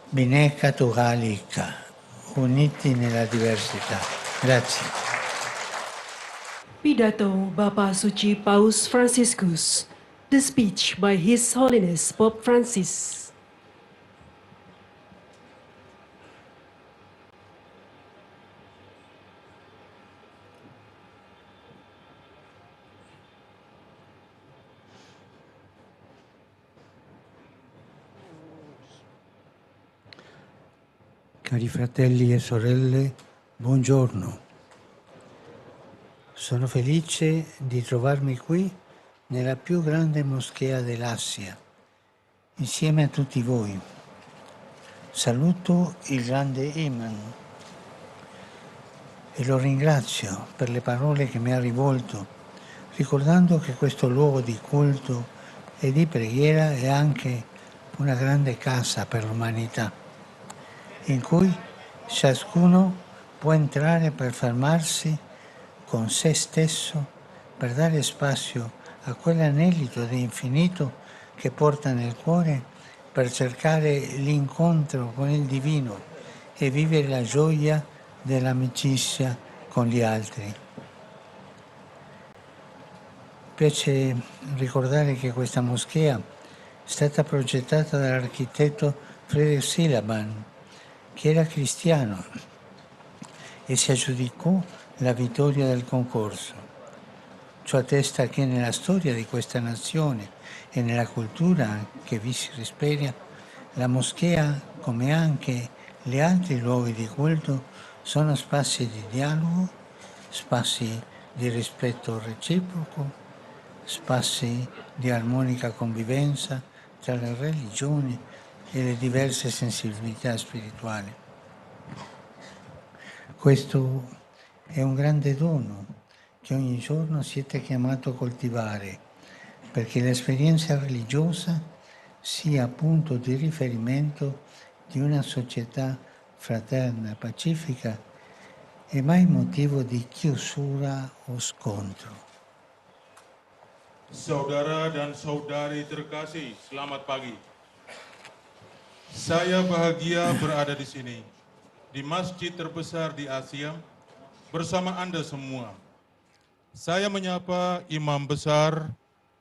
Bhinneka Tuhalika, uniti nella diversità. Grazie. Pidato Bapa Suci Paus Franciscus. The speech by His Holiness Pope Francis. Cari fratelli e sorelle, buongiorno. Sono felice di trovarmi qui nella più grande moschea dell'Asia, insieme a tutti voi. Saluto il grande Imam e lo ringrazio per le parole che mi ha rivolto, ricordando che questo luogo di culto e di preghiera è anche una grande casa per l'umanità, in cui ciascuno può entrare per fermarsi con se stesso, per dare spazio a quell'anelito di infinito che porta nel cuore per cercare l'incontro con il divino e vivere la gioia dell'amicizia con gli altri. Mi piace ricordare che questa moschea è stata progettata dall'architetto Friedrich Silaban, che era cristiano e si aggiudicò la vittoria del concorso. Ciò attesta che nella storia di questa nazione e nella cultura che vi si rispecchia, la moschea, come anche gli altri luoghi di culto, sono spazi di dialogo, spazi di rispetto reciproco, spazi di armonica convivenza tra le religioni e le diverse sensibilità spirituali. Questo è un grande dono che ogni giorno siete chiamato a coltivare, perché l'esperienza religiosa sia punto di riferimento di una società fraterna, pacifica e mai motivo di chiusura o scontro. Saudara dan saudari terkasih, selamat pagi. Saya bahagia berada di sini, di masjid terbesar di Asia, bersama Anda semua. Saya menyapa Imam Besar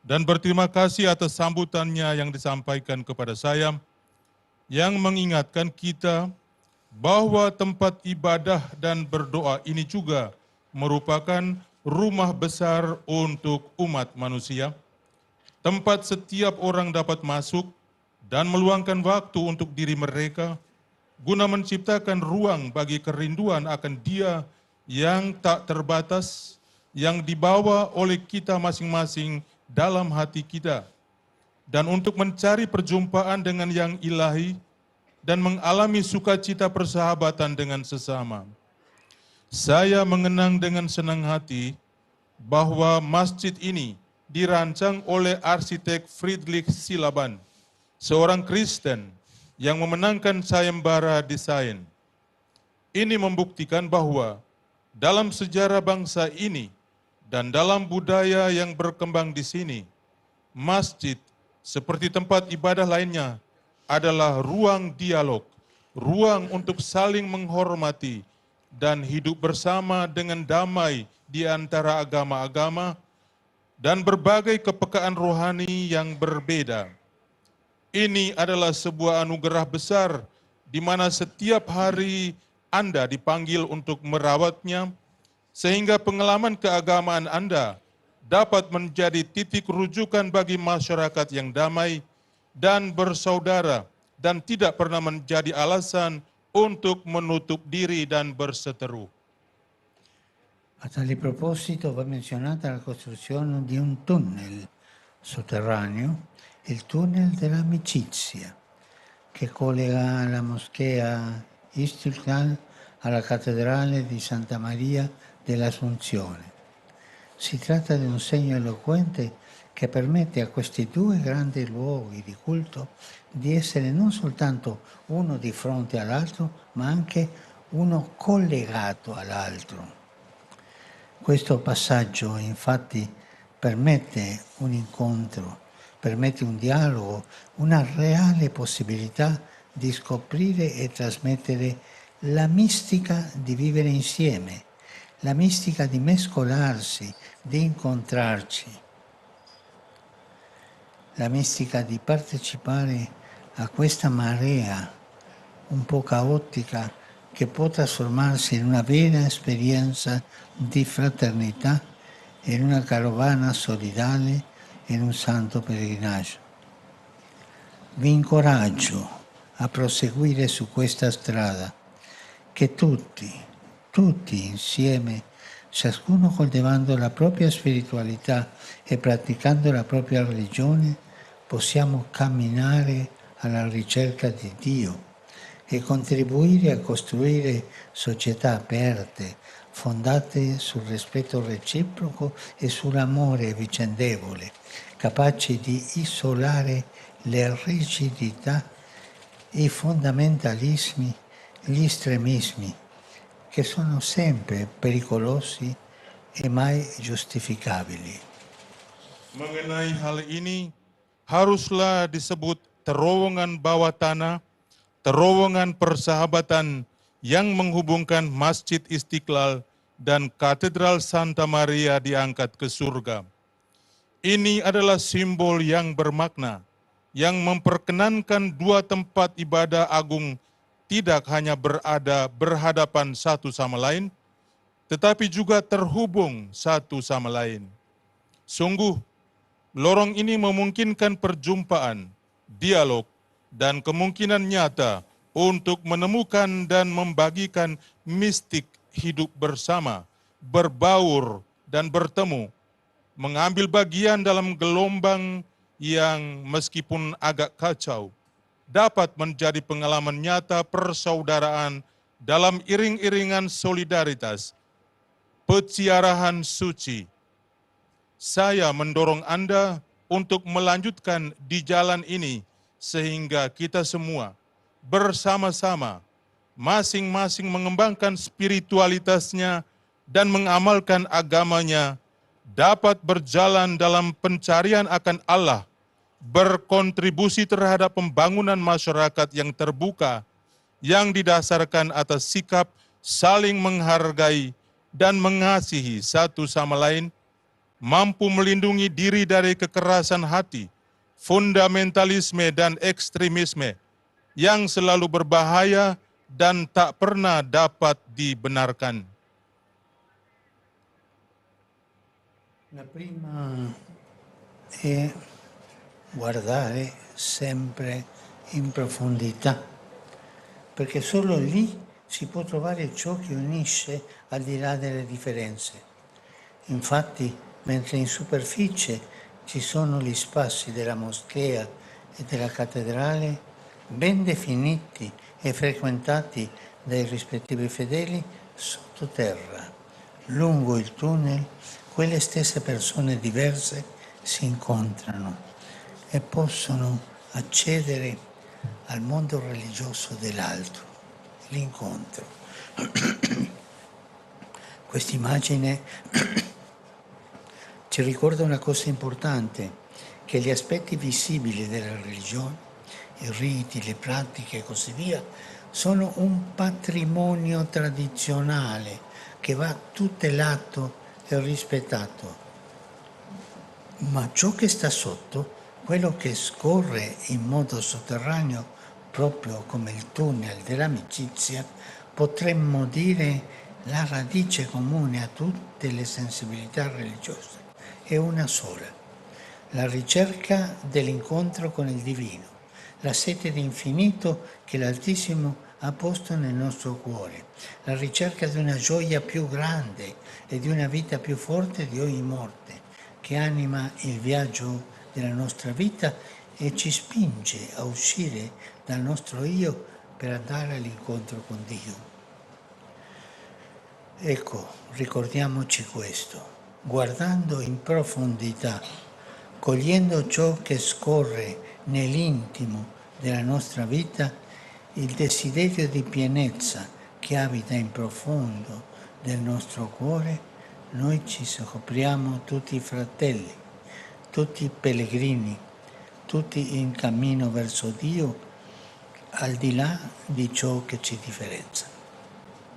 dan berterima kasih atas sambutannya yang disampaikan kepada saya, yang mengingatkan kita bahwa tempat ibadah dan berdoa ini juga merupakan rumah besar untuk umat manusia, tempat setiap orang dapat masuk dan meluangkan waktu untuk diri mereka, guna menciptakan ruang bagi kerinduan akan Dia yang tak terbatas, yang dibawa oleh kita masing-masing dalam hati kita, dan untuk mencari perjumpaan dengan yang ilahi, dan mengalami sukacita persahabatan dengan sesama. Saya mengenang dengan senang hati bahwa masjid ini dirancang oleh arsitek Friedrich Silaban, seorang Kristen yang memenangkan sayembara desain. Ini membuktikan bahwa dalam sejarah bangsa ini dan dalam budaya yang berkembang di sini, masjid seperti tempat ibadah lainnya adalah ruang dialog, ruang untuk saling menghormati dan hidup bersama dengan damai di antara agama-agama dan berbagai kepekaan rohani yang berbeda. Ini adalah sebuah anugerah besar di mana setiap hari Anda dipanggil untuk merawatnya, sehingga pengalaman keagamaan Anda dapat menjadi titik rujukan bagi masyarakat yang damai dan bersaudara, dan tidak pernah menjadi alasan untuk menutup diri dan berseteru. A tale proposito va menzionata la costruzione di un tunnel sotterraneo, il tunnel dell'amicizia, che collega la moschea Istiklal alla cattedrale di Santa Maria dell'Assunzione. Si tratta di un segno eloquente che permette a questi due grandi luoghi di culto di essere non soltanto uno di fronte all'altro, ma anche uno collegato all'altro. Questo passaggio infatti permette un incontro, permette un dialogo, una reale possibilità di scoprire e trasmettere la mistica di vivere insieme, la mistica di mescolarsi, di incontrarci, la mistica di partecipare a questa marea un po' caotica che può trasformarsi in una vera esperienza di fraternità, in una carovana solidale, in un santo pellegrinaggio. Vi incoraggio a proseguire su questa strada, che tutti insieme, ciascuno coltivando la propria spiritualità e praticando la propria religione, possiamo camminare alla ricerca di Dio e contribuire a costruire società aperte, fondate sul rispetto reciproco e sull'amore vicendevole, capaci di isolare le rigidità, i fondamentalismi, gli estremismi, che sono sempre pericolosi e mai giustificabili. Mengenai hal ini, haruslah disebut terowongan bawah tanah, terowongan persahabatan yang menghubungkan Masjid Istiqlal dan Katedral Santa Maria diangkat ke surga. Ini adalah simbol yang bermakna, yang memperkenankan dua tempat ibadah agung tidak hanya berhadapan satu sama lain, tetapi juga terhubung satu sama lain. Sungguh, lorong ini memungkinkan perjumpaan, dialog, dan kemungkinan nyata untuk menemukan dan membagikan mistik hidup bersama, berbaur, dan bertemu, mengambil bagian dalam gelombang yang meskipun agak kacau, dapat menjadi pengalaman nyata persaudaraan dalam iring-iringan solidaritas, peziarahan suci. Saya mendorong Anda untuk melanjutkan di jalan ini sehingga kita semua bersama-sama masing-masing mengembangkan spiritualitasnya dan mengamalkan agamanya dapat berjalan dalam pencarian akan Allah, berkontribusi terhadap pembangunan masyarakat yang terbuka, yang didasarkan atas sikap saling menghargai dan mengasihi satu sama lain, mampu melindungi diri dari kekerasan hati, fundamentalisme dan ekstremisme yang selalu berbahaya dan tak pernah dapat dibenarkan. La prima è guardare sempre in profondità, perché solo lì si può trovare ciò che unisce al di là delle differenze. Infatti, mentre in superficie ci sono gli spazi della moschea e della cattedrale, ben definiti e frequentati dai rispettivi fedeli, sottoterra, lungo il tunnel, quelle stesse persone diverse si incontrano e possono accedere al mondo religioso dell'altro, l'incontro. Quest'immagine ci ricorda una cosa importante, che gli aspetti visibili della religione, i riti, le pratiche e così via, sono un patrimonio tradizionale che va tutelato e rispettato. Ma ciò che sta sotto, quello che scorre in modo sotterraneo, proprio come il tunnel dell'amicizia, potremmo dire la radice comune a tutte le sensibilità religiose, è una sola: la ricerca dell'incontro con il divino, la sete di infinito che l'Altissimo ha posto nel nostro cuore, la ricerca di una gioia più grande e di una vita più forte di ogni morte, che anima il viaggio della nostra vita e ci spinge a uscire dal nostro io per andare all'incontro con Dio. Ecco, ricordiamoci questo, guardando in profondità, cogliendo ciò che scorre nell'intimo della nostra vita, il desiderio di pienezza che abita in profondo del nostro cuore, noi ci scopriamo tutti fratelli, tutti pellegrini, tutti in cammino verso Dio, al di là di ciò che ci differenzia.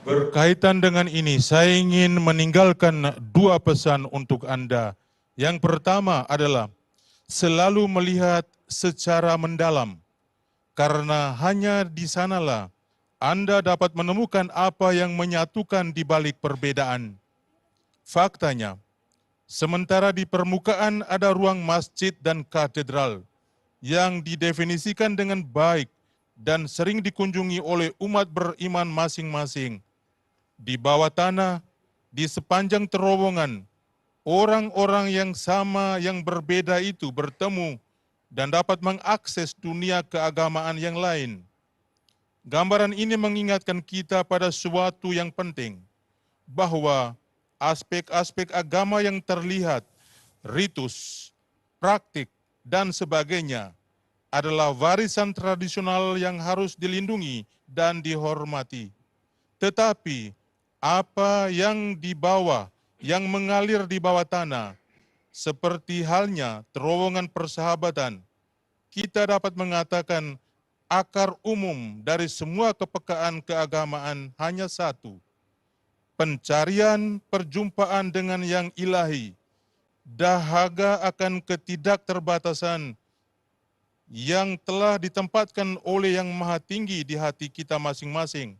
Berkaitan dengan ini, saya ingin meninggalkan dua pesan untuk Anda. Yang pertama adalah selalu melihat secara mendalam, karena hanya di sanalah Anda dapat menemukan apa yang menyatukan di balik perbedaan. Faktanya, sementara di permukaan ada ruang masjid dan katedral yang didefinisikan dengan baik dan sering dikunjungi oleh umat beriman masing-masing, di bawah tanah, di sepanjang terowongan, orang-orang yang sama yang berbeda itu bertemu dan dapat mengakses dunia keagamaan yang lain. Gambaran ini mengingatkan kita pada suatu yang penting, bahwa aspek-aspek agama yang terlihat, ritus, praktik, dan sebagainya adalah warisan tradisional yang harus dilindungi dan dihormati. Tetapi apa yang di bawah, yang mengalir di bawah tanah, seperti halnya terowongan persahabatan, kita dapat mengatakan akar umum dari semua kepekaan keagamaan hanya satu: pencarian perjumpaan dengan yang ilahi, dahaga akan ketidakterbatasan yang telah ditempatkan oleh Yang Maha Tinggi di hati kita masing-masing,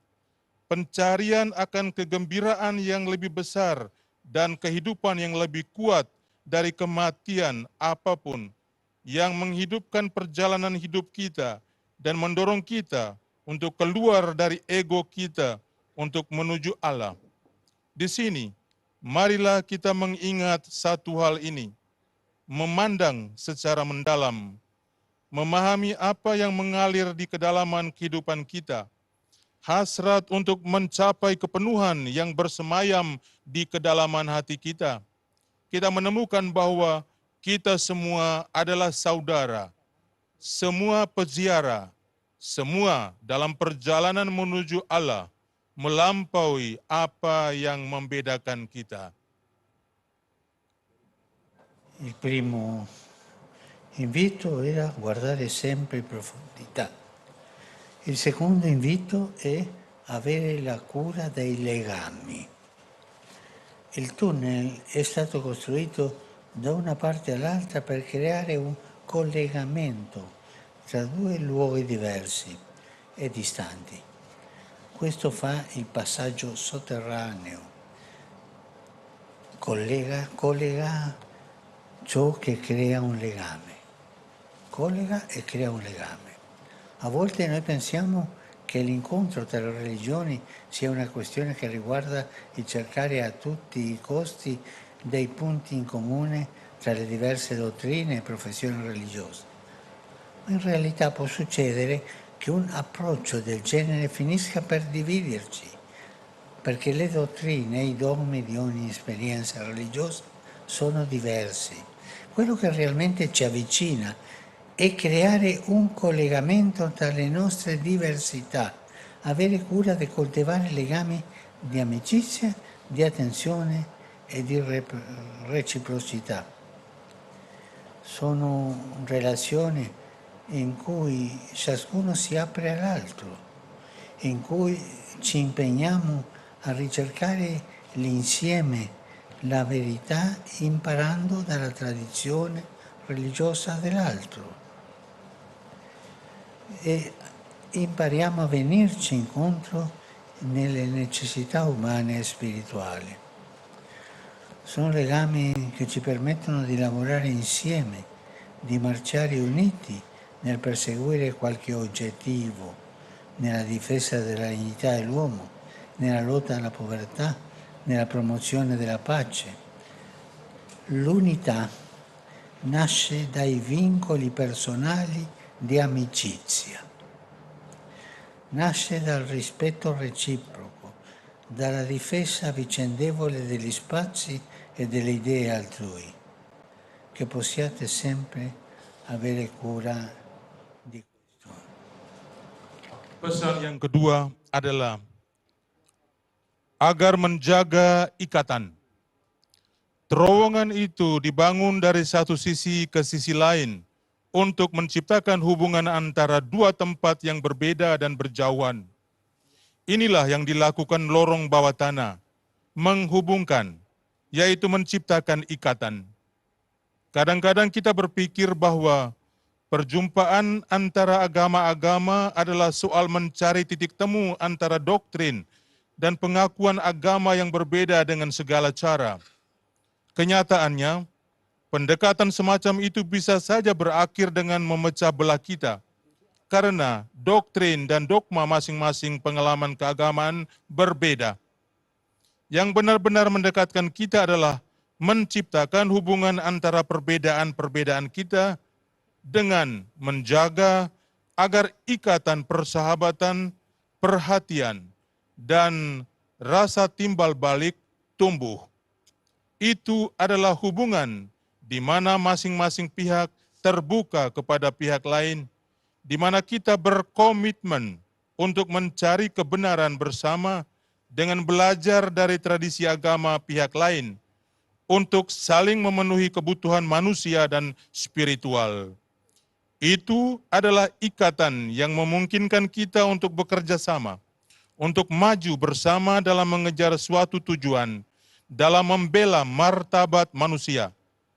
pencarian akan kegembiraan yang lebih besar dan kehidupan yang lebih kuat dari kematian apapun, yang menghidupkan perjalanan hidup kita dan mendorong kita untuk keluar dari ego kita untuk menuju Allah. Di sini, marilah kita mengingat satu hal ini, memandang secara mendalam, memahami apa yang mengalir di kedalaman kehidupan kita, hasrat untuk mencapai kepenuhan yang bersemayam di kedalaman hati kita. Kita menemukan bahwa kita semua adalah saudara, semua peziarah, semua dalam perjalanan menuju Allah, melampaui apa yang membedakan kita. Il primo invito era guardare sempre in profondità. Il secondo invito è avere la cura dei legami. Il tunnel è stato costruito da una parte all'altra per creare un collegamento tra due luoghi diversi e distanti. Questo fa il passaggio sotterraneo, collega ciò che crea un legame, collega e crea un legame. A volte noi pensiamo che l'incontro tra le religioni sia una questione che riguarda il cercare a tutti i costi dei punti in comune tra le diverse dottrine e professioni religiose. Ma in realtà può succedere che un approccio del genere finisca per dividerci, perché le dottrine e i dogmi di ogni esperienza religiosa sono diversi. Quello che realmente ci avvicina è creare un collegamento tra le nostre diversità, avere cura di coltivare legami di amicizia, di attenzione e di reciprocità. Sono relazioni in cui ciascuno si apre all'altro, in cui ci impegniamo a ricercare l'insieme, la verità, imparando dalla tradizione religiosa dell'altro. E impariamo a venirci incontro nelle necessità umane e spirituali. Sono legami che ci permettono di lavorare insieme, di marciare uniti nel perseguire qualche obiettivo, nella difesa della dignità dell'uomo, nella lotta alla povertà, nella promozione della pace. L'unità nasce dai vincoli personali di amicizia, nasce dal rispetto reciproco, dalla difesa vicendevole degli spazi e delle idee altrui, che possiate sempre avere cura di questo. Pesan yang kedua adalah agar menjaga ikatan. Terowongan itu dibangun dari satu sisi ke sisi lain untuk menciptakan hubungan antara dua tempat yang berbeda dan berjauhan. Inilah yang dilakukan lorong bawah tanah, menghubungkan, yaitu menciptakan ikatan. Kadang-kadang kita berpikir bahwa perjumpaan antara agama-agama adalah soal mencari titik temu antara doktrin dan pengakuan agama yang berbeda dengan segala cara. Kenyataannya, pendekatan semacam itu bisa saja berakhir dengan memecah belah kita, karena doktrin dan dogma masing-masing pengalaman keagamaan berbeda. Yang benar-benar mendekatkan kita adalah menciptakan hubungan antara perbedaan-perbedaan kita dengan menjaga agar ikatan persahabatan, perhatian, dan rasa timbal balik tumbuh. Itu adalah hubungan di mana masing-masing pihak terbuka kepada pihak lain, di mana kita berkomitmen untuk mencari kebenaran bersama dengan belajar dari tradisi agama pihak lain untuk saling memenuhi kebutuhan manusia dan spiritual. Itu adalah ikatan yang memungkinkan kita untuk bekerja sama, untuk maju bersama dalam mengejar suatu tujuan, dalam membela martabat manusia,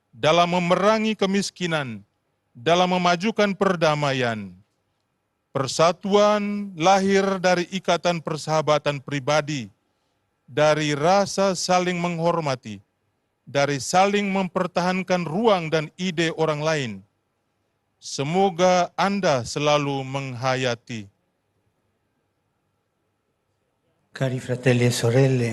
dalam memerangi kemiskinan, dalam memajukan perdamaian. Persatuan lahir dari ikatan persahabatan pribadi, dari rasa saling menghormati, dari saling mempertahankan ruang dan ide orang lain. Semoga Anda selalu menghayati. Cari fratelli e sorelle,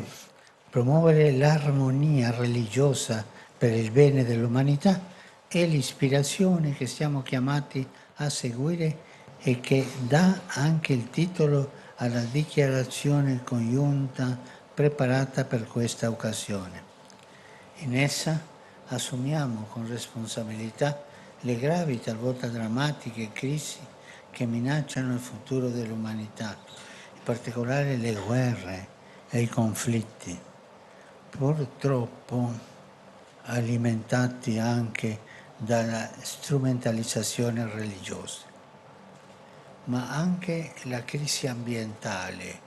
promuovere l'armonia religiosa per il bene dell'umanità è l'ispirazione che siamo chiamati a seguire e che dà anche il titolo alla dichiarazione congiunta preparata per questa occasione. In essa assumiamo con responsabilità le gravi, talvolta drammatiche crisi che minacciano il futuro dell'umanità, in particolare le guerre e i conflitti, purtroppo alimentati anche dalla strumentalizzazione religiosa, ma anche la crisi ambientale,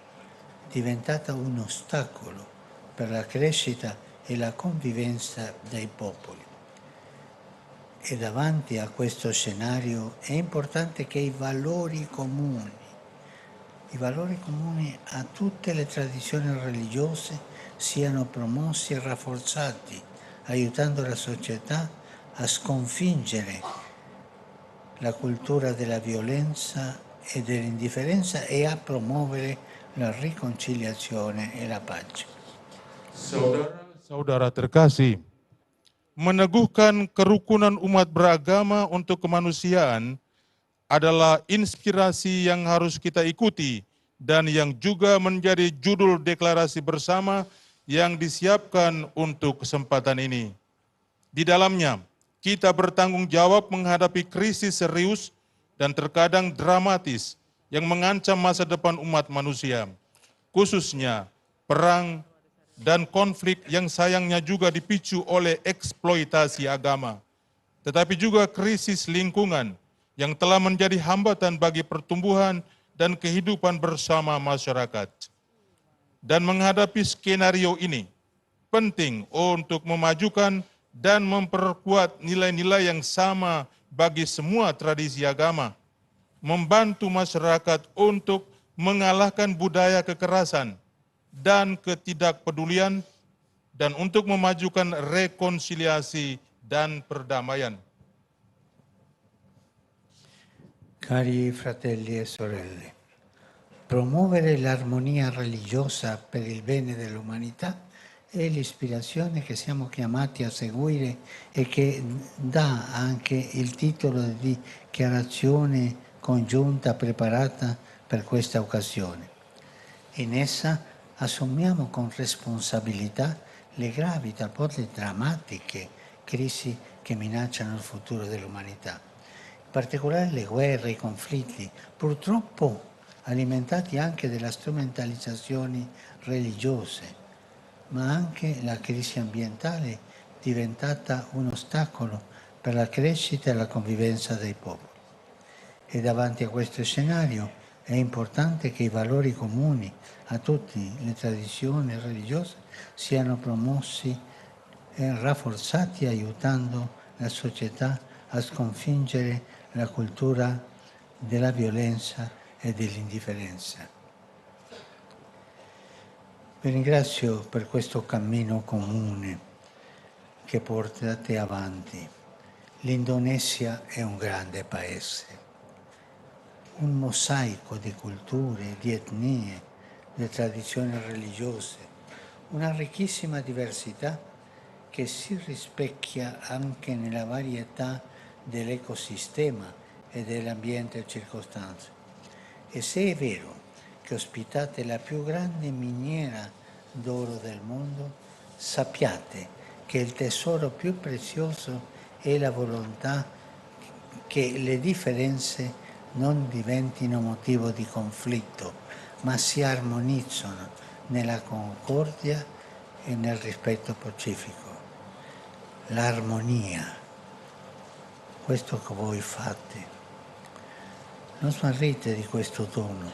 diventata un ostacolo per la crescita e la convivenza dei popoli. E davanti a questo scenario è importante che i valori comuni a tutte le tradizioni religiose siano promossi e rafforzati, aiutando la società a sconfiggere la cultura della violenza e dell'indifferenza e a promuovere la riconciliazione e la pace. Saudara-saudara terkasih, meneguhkan kerukunan umat beragama untuk kemanusiaan adalah inspirasi yang harus kita ikuti dan yang juga menjadi judul deklarasi bersama yang disiapkan untuk kesempatan ini. Di dalamnya, kita bertanggung jawab menghadapi krisis serius dan terkadang dramatis yang mengancam masa depan umat manusia, khususnya perang dan konflik yang sayangnya juga dipicu oleh eksploitasi agama, tetapi juga krisis lingkungan yang telah menjadi hambatan bagi pertumbuhan dan kehidupan bersama masyarakat. Dan menghadapi skenario ini, penting untuk memajukan dan memperkuat nilai-nilai yang sama bagi semua tradisi agama, membantu masyarakat untuk mengalahkan budaya kekerasan dan ketidakpedulian, dan untuk memajukan rekonsiliasi dan perdamaian. Cari fratelli e sorelle, promuovere l'armonia religiosa per il bene dell'umanità è l'ispirazione che siamo chiamati a seguire e che dà anche il titolo di dichiarazione congiunta preparata per questa occasione. In essa assumiamo con responsabilità le gravi, talvolta drammatiche crisi che minacciano il futuro dell'umanità. In particolare le guerre, i conflitti, purtroppo alimentati anche dalla strumentalizzazione religiose, ma anche la crisi ambientale diventata un ostacolo per la crescita e la convivenza dei popoli. E davanti a questo scenario è importante che i valori comuni a tutte le tradizioni religiose siano promossi e rafforzati, aiutando la società a sconfiggere la cultura della violenza e dell'indifferenza. Vi ringrazio per questo cammino comune che portate avanti. L'Indonesia è un grande paese, un mosaico di culture, di etnie, di tradizioni religiose, una ricchissima diversità che si rispecchia anche nella varietà dell'ecosistema e dell'ambiente circostante. E se è vero che ospitate la più grande miniera d'oro del mondo, sappiate che il tesoro più prezioso è la volontà che le differenze non diventino motivo di conflitto, ma si armonizzano nella concordia e nel rispetto pacifico. L'armonia, questo che voi fate. Non smarrite di questo dono,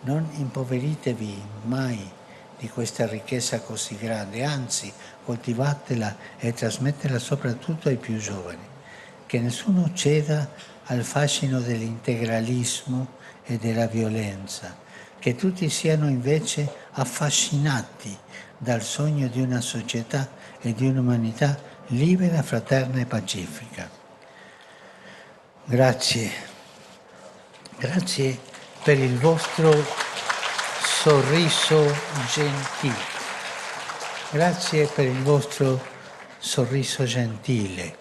non impoveritevi mai di questa ricchezza così grande, anzi coltivatela e trasmettetela soprattutto ai più giovani, che nessuno ceda al fascino dell'integralismo e della violenza, che tutti siano invece affascinati dal sogno di una società e di un'umanità libera, fraterna e pacifica. Grazie. Grazie per il vostro sorriso gentile. Grazie per il vostro sorriso gentile,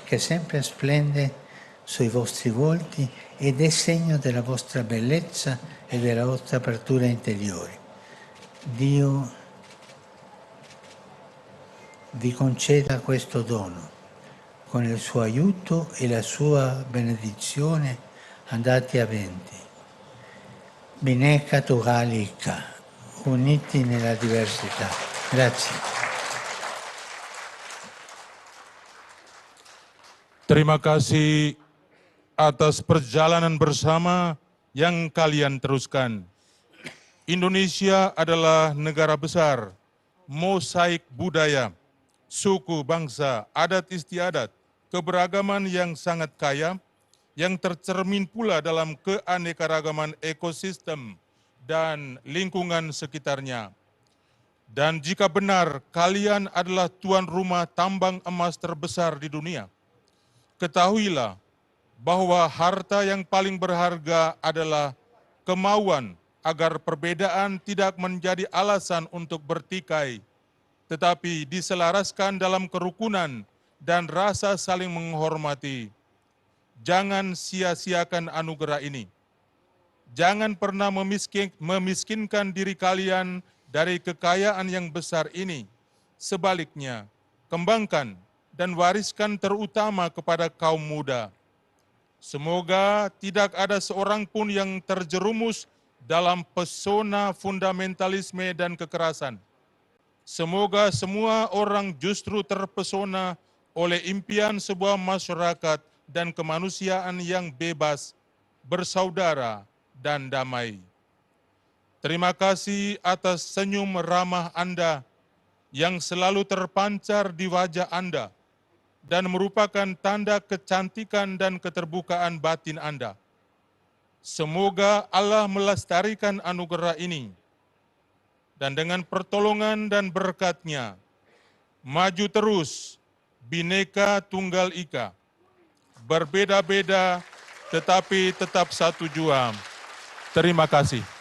che sempre splende sui vostri volti ed è segno della vostra bellezza e della vostra apertura interiore. Dio vi conceda questo dono. Con il suo aiuto e la sua benedizione andate avanti. Bineka Tunggal Ika, uniti nella diversità. Grazie. Terima kasih atas perjalanan bersama yang kalian teruskan. Indonesia adalah negara besar, mosaik budaya, suku, bangsa, adat istiadat, keberagaman yang sangat kaya, yang tercermin pula dalam keanekaragaman ekosistem dan lingkungan sekitarnya. Dan jika benar kalian adalah tuan rumah tambang emas terbesar di dunia, ketahuilah bahwa harta yang paling berharga adalah kemauan agar perbedaan tidak menjadi alasan untuk bertikai, tetapi diselaraskan dalam kerukunan dan rasa saling menghormati. Jangan sia-siakan anugerah ini. Jangan pernah memiskinkan diri kalian dari kekayaan yang besar ini. Sebaliknya, kembangkan dan wariskan terutama kepada kaum muda. Semoga tidak ada seorang pun yang terjerumus dalam pesona fundamentalisme dan kekerasan. Semoga semua orang justru terpesona oleh impian sebuah masyarakat dan kemanusiaan yang bebas, bersaudara, dan damai. Terima kasih atas senyum ramah Anda yang selalu terpancar di wajah Anda dan merupakan tanda kecantikan dan keterbukaan batin Anda. Semoga Allah melestarikan anugerah ini dan dengan pertolongan dan berkat-Nya maju terus Bhinneka Tunggal Ika. Berbeda-beda tetapi tetap satu jua. Terima kasih.